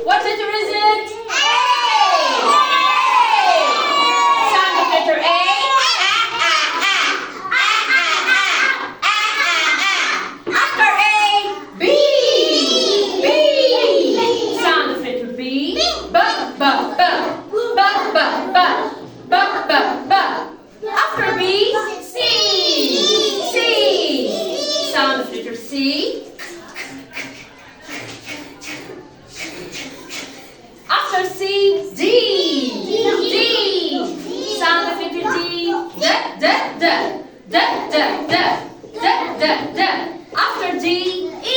What letter is it? A! Sound of letter A. After A, B. B. Sound of letter B. B, B, B. B, B, B. B, B, B. After B, C. C. Sound of letter C. After C, D. D. Sound of letter D. D, D, D. D, D, D. D, D, D. After D, E.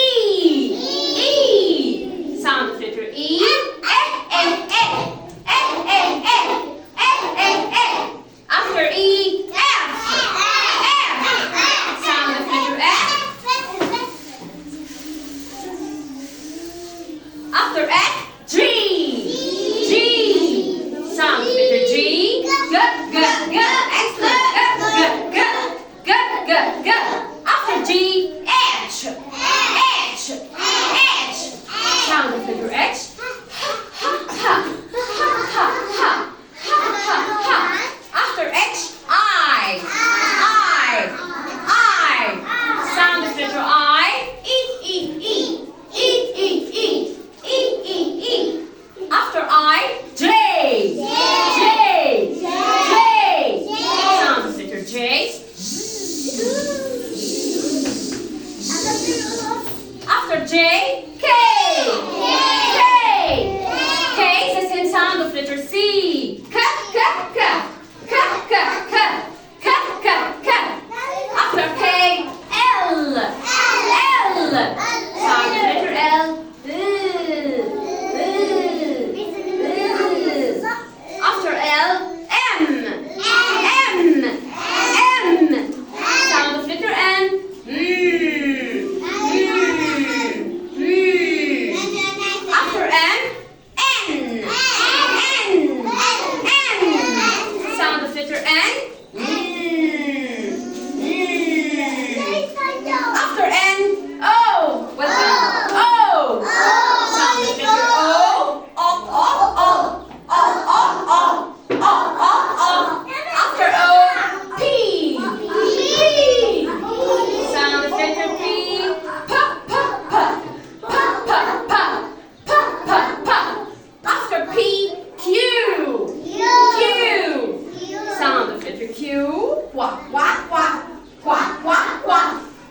E. Sound of letter E. After E, F. F. Sound of letter F. After F, G. G. Sound of letter G. G, G, G. Excellent. G, G, G. G, G, G. After G, H. H. H. Sound of letter H. Ha, ha, ha, ha, ha. After H, I. I. I. Sound of letter I. E, E, E. E, E, E. E, E, E. After I, J. J. J. Sound of letter J. After J, K. K. K is the same sound of letter C. K, K, K. K, K, K. K, K, K. After K, L. L. Sound of letter L. After L, M. M. M. Sound of letter N. After N, N. N. N. Sound of letter N. After N, O. Well done. O. Sound of letter O. O, O, O. O, O, O. O, O, O. After O, P. P. Sound of letter P. P, P, P. P, P, P. P, P, P. After P, Q. Q. Sound of letter Q. Qua, qua, qua. Qua, qua, qua.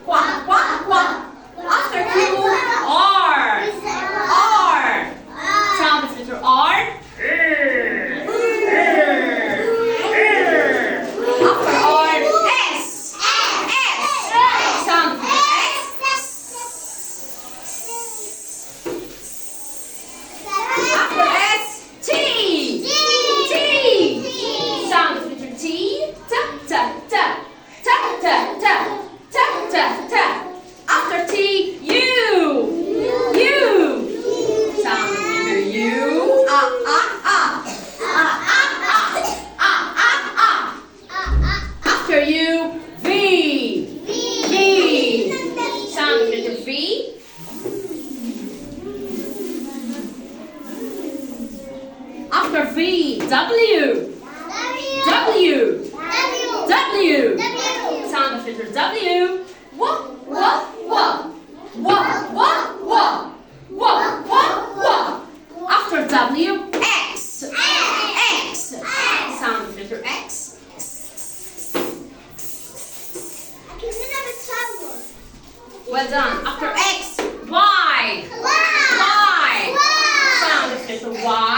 Qua, qua, qua. After Q, R. R. Sound of letter R. After R, S. S. Sound of letter S. After S, T. T. Sound of letter T. Ta, ta, ta. Ta, ta, ta. Ta, ta, ta. After T, U. U. Sound of letter U. Ah, ah, ah. Ah, ah, ah. Ah, ah, ah. After U, V. V. Sound of letter V. After V, W. W. W. Sound of letter W. Wah, wah, wah. Wah, wah, wah. Wah, wah, wah. After W, X. X. Sound of letter X. Well done. After X, Y. Y. Sound of letter Y.